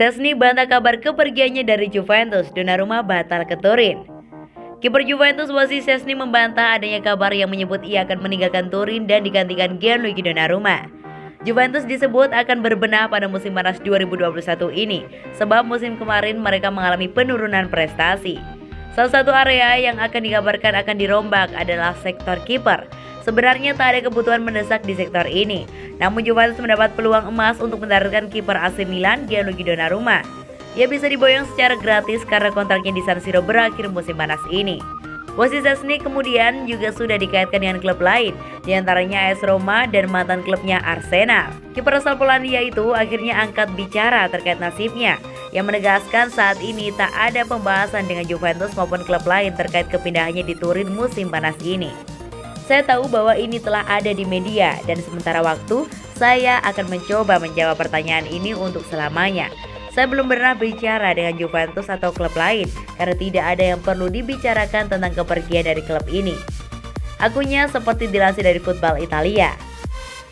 Szczęsny bantah kabar kepergiannya dari Juventus, Donnarumma batal ke Turin. Kiper Juventus Wojciech Szczęsny membantah adanya kabar yang menyebut ia akan meninggalkan Turin dan digantikan Gianluigi Donnarumma. Juventus disebut akan berbenah pada musim panas 2021 ini, sebab musim kemarin mereka mengalami penurunan prestasi. Salah satu area yang akan dikabarkan akan dirombak adalah sektor kiper. Sebenarnya tak ada kebutuhan mendesak di sektor ini, namun Juventus mendapat peluang emas untuk mendaratkan kiper AC Milan Gianluigi Donnarumma. Ia bisa diboyong secara gratis karena kontraknya di San Siro berakhir musim panas ini. Wojciech Szczęsny kemudian juga sudah dikaitkan dengan klub lain, diantaranya AS Roma dan mantan klubnya Arsenal. Kiper asal Polandia itu akhirnya angkat bicara terkait nasibnya, yang menegaskan saat ini tak ada pembahasan dengan Juventus maupun klub lain terkait kepindahannya di Turin musim panas ini. Saya tahu bahwa ini telah ada di media dan sementara waktu saya akan mencoba menjawab pertanyaan ini untuk selamanya. Saya belum pernah bicara dengan Juventus atau klub lain karena tidak ada yang perlu dibicarakan tentang kepergian dari klub ini. Akunnya seperti dilansir dari Football Italia.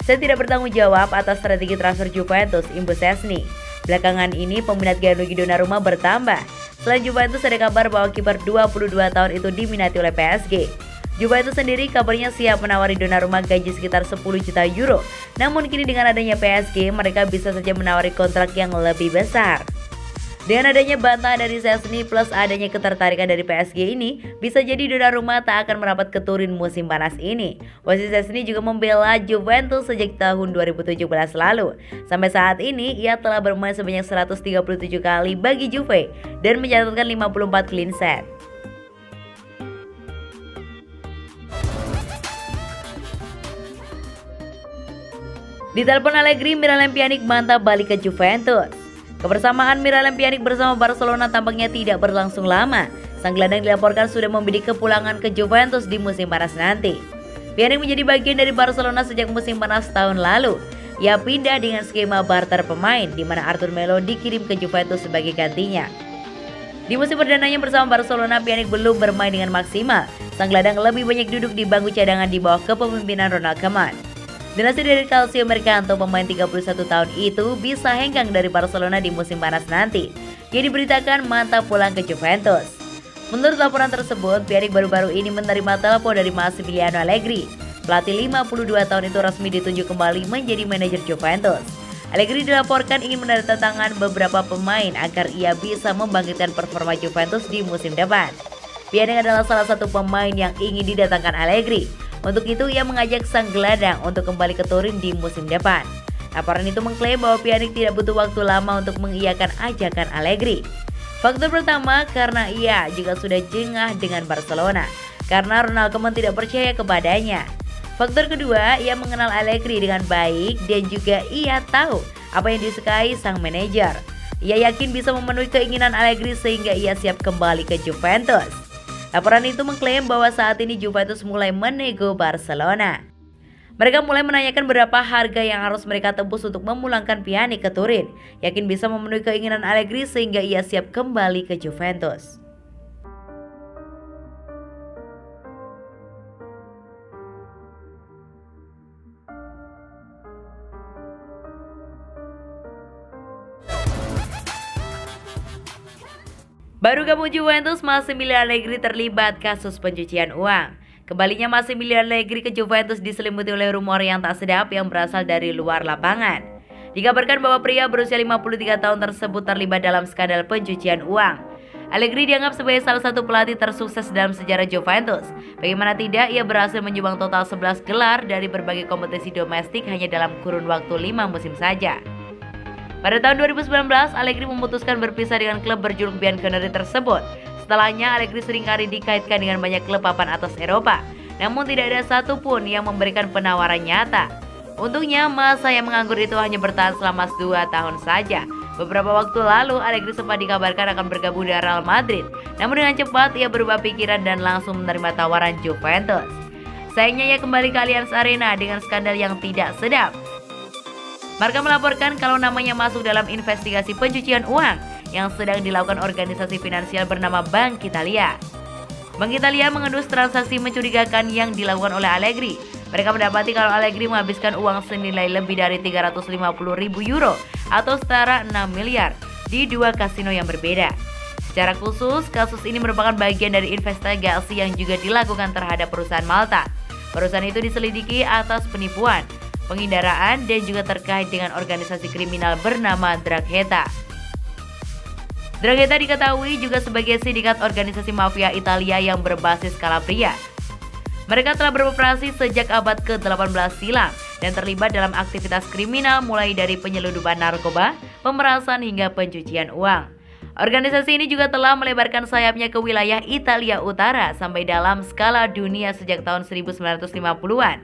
Saya tidak bertanggung jawab atas strategi transfer Juventus, imbas Szczęsny. Belakangan ini peminat Gianluigi Donnarumma bertambah. Selain Juventus ada kabar bahwa kiper 22 tahun itu diminati oleh PSG. Juventus sendiri kabarnya siap menawari Donnarumma gaji sekitar 10 juta euro. Namun kini dengan adanya PSG, mereka bisa saja menawari kontrak yang lebih besar. Dengan adanya bantah dari Szczęsny plus adanya ketertarikan dari PSG ini, bisa jadi Donnarumma tak akan merapat ke Turin musim panas ini. Wojciech Szczęsny juga membela Juventus sejak tahun 2017 lalu. Sampai saat ini, ia telah bermain sebanyak 137 kali bagi Juve dan mencatatkan 54 clean sheet. Ditelepon Allegri, Miralem Pjanic bantah balik ke Juventus. Kebersamaan Miralem Pjanic bersama Barcelona tampaknya tidak berlangsung lama. Sang gelandang dilaporkan sudah membidik kepulangan ke Juventus di musim panas nanti. Pjanic menjadi bagian dari Barcelona sejak musim panas tahun lalu. Ia pindah dengan skema barter pemain, di mana Arthur Melo dikirim ke Juventus sebagai gantinya. Di musim perdananya bersama Barcelona, Pjanic belum bermain dengan maksimal. Sang gelandang lebih banyak duduk di bangku cadangan di bawah kepemimpinan Ronald Koeman. Dilansir dari Calcio Mercato, pemain 31 tahun itu bisa hengkang dari Barcelona di musim panas nanti. Ia diberitakan mantap pulang ke Juventus. Menurut laporan tersebut, Pjanic baru-baru ini menerima telepon dari Massimiliano Allegri. Pelatih 52 tahun itu resmi ditunjuk kembali menjadi manajer Juventus. Allegri dilaporkan ingin menandatangani beberapa pemain agar ia bisa membangkitkan performa Juventus di musim depan. Pjanic adalah salah satu pemain yang ingin didatangkan Allegri. Untuk itu ia mengajak sang gelandang untuk kembali ke Turin di musim depan. Laporan itu mengklaim bahwa Pjanic tidak butuh waktu lama untuk mengiyakan ajakan Allegri. Faktor pertama karena ia juga sudah jengah dengan Barcelona, karena Ronald Koeman tidak percaya kepadanya. Faktor kedua, ia mengenal Allegri dengan baik dan juga ia tahu apa yang disukai sang manajer. Ia yakin bisa memenuhi keinginan Allegri sehingga ia siap kembali ke Juventus. Laporan itu mengklaim bahwa saat ini Juventus mulai menego Barcelona. Mereka mulai menanyakan berapa harga yang harus mereka tebus untuk memulangkan Pjanic ke Turin. Yakin bisa memenuhi keinginan Allegri sehingga ia siap kembali ke Juventus. Baru gabung Juventus, Massimiliano Allegri terlibat kasus pencucian uang. Kembalinya Massimiliano Allegri ke Juventus diselimuti oleh rumor yang tak sedap yang berasal dari luar lapangan. Dikabarkan bahwa pria berusia 53 tahun tersebut terlibat dalam skandal pencucian uang. Allegri dianggap sebagai salah satu pelatih tersukses dalam sejarah Juventus. Bagaimana tidak, ia berhasil menyumbang total 11 gelar dari berbagai kompetisi domestik hanya dalam kurun waktu 5 musim saja. Pada tahun 2019, Allegri memutuskan berpisah dengan klub berjuluk Bianconeri tersebut. Setelahnya, Allegri seringkali dikaitkan dengan banyak klub papan atas Eropa. Namun tidak ada satupun yang memberikan penawaran nyata. Untungnya, masa yang menganggur itu hanya bertahan selama 2 tahun saja. Beberapa waktu lalu, Allegri sempat dikabarkan akan bergabung dengan Real Madrid. Namun dengan cepat, ia berubah pikiran dan langsung menerima tawaran Juventus. Sayangnya ia kembali ke Allianz Arena dengan skandal yang tidak sedap. Marca melaporkan kalau namanya masuk dalam investigasi pencucian uang yang sedang dilakukan organisasi finansial bernama Bank Italia. Bank Italia mengendus transaksi mencurigakan yang dilakukan oleh Allegri. Mereka mendapati kalau Allegri menghabiskan uang senilai lebih dari 350.000 euro atau setara 6 miliar di 2 kasino yang berbeda. Secara khusus, kasus ini merupakan bagian dari investigasi yang juga dilakukan terhadap perusahaan Malta. Perusahaan itu diselidiki atas penipuan, pengindaraan, dan juga terkait dengan organisasi kriminal bernama Drangheta. Drangheta diketahui juga sebagai sindikat organisasi mafia Italia yang berbasis Calabria. Mereka telah beroperasi sejak abad ke-18 silam dan terlibat dalam aktivitas kriminal mulai dari penyelundupan narkoba, pemerasan hingga pencucian uang. Organisasi ini juga telah melebarkan sayapnya ke wilayah Italia Utara sampai dalam skala dunia sejak tahun 1950-an.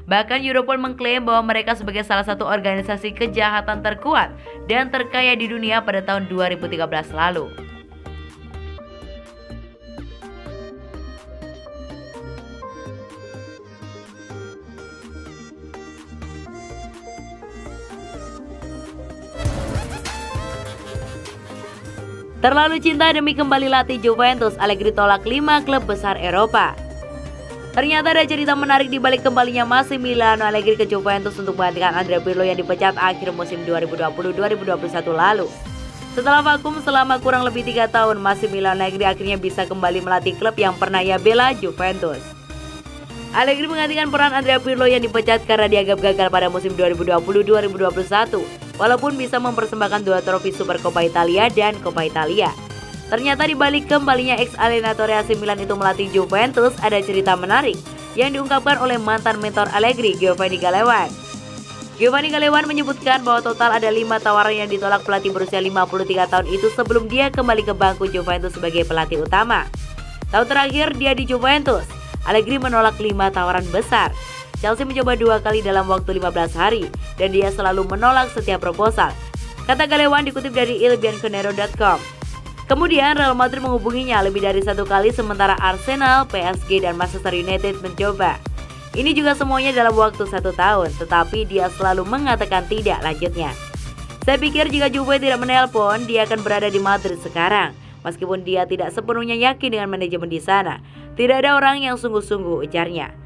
Bahkan Europol mengklaim bahwa mereka sebagai salah satu organisasi kejahatan terkuat dan terkaya di dunia pada tahun 2013 lalu. Terlalu cinta demi kembali latih Juventus, Allegri tolak 5 klub besar Eropa. Ternyata ada cerita menarik di balik kembalinya Massimiliano Allegri ke Juventus untuk menggantikan Andrea Pirlo yang dipecat akhir musim 2020-2021 lalu. Setelah vakum selama kurang lebih 3 tahun, Massimiliano Allegri akhirnya bisa kembali melatih klub yang pernah ia bela, Juventus. Allegri menggantikan peran Andrea Pirlo yang dipecat karena dianggap gagal pada musim 2020-2021. Walaupun bisa mempersembahkan 2 trofi Supercoppa Italia dan Coppa Italia. Ternyata di balik kembalinya ex allenatore AC Milan itu melatih Juventus, ada cerita menarik yang diungkapkan oleh mantan mentor Allegri, Giovanni Gallewan. Giovanni Gallewan menyebutkan bahwa total ada 5 tawaran yang ditolak pelatih berusia 53 tahun itu sebelum dia kembali ke bangku Juventus sebagai pelatih utama. Tahun terakhir dia di Juventus, Allegri menolak 5 tawaran besar. Chelsea mencoba 2 kali dalam waktu 15 hari dan dia selalu menolak setiap proposal, kata Gallewan dikutip dari ilbianconero.com. Kemudian Real Madrid menghubunginya lebih dari 1 kali sementara Arsenal, PSG, dan Manchester United mencoba. Ini juga semuanya dalam waktu 1 tahun, tetapi dia selalu mengatakan tidak lanjutnya. Saya pikir jika Juve tidak menelpon, dia akan berada di Madrid sekarang. Meskipun dia tidak sepenuhnya yakin dengan manajemen di sana, tidak ada orang yang sungguh-sungguh, ujarnya.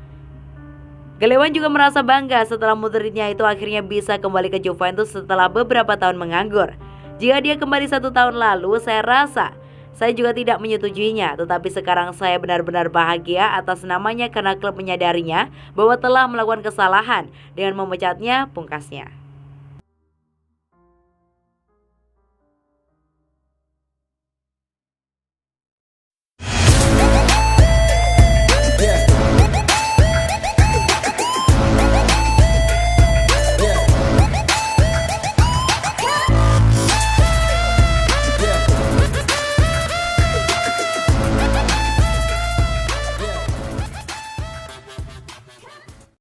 Gallewan juga merasa bangga setelah muridnya itu akhirnya bisa kembali ke Juventus setelah beberapa tahun menganggur. Jika dia kembali 1 tahun lalu, saya rasa saya juga tidak menyetujuinya, tetapi sekarang saya benar-benar bahagia atas namanya karena klub menyadarinya bahwa telah melakukan kesalahan dengan memecatnya, pungkasnya.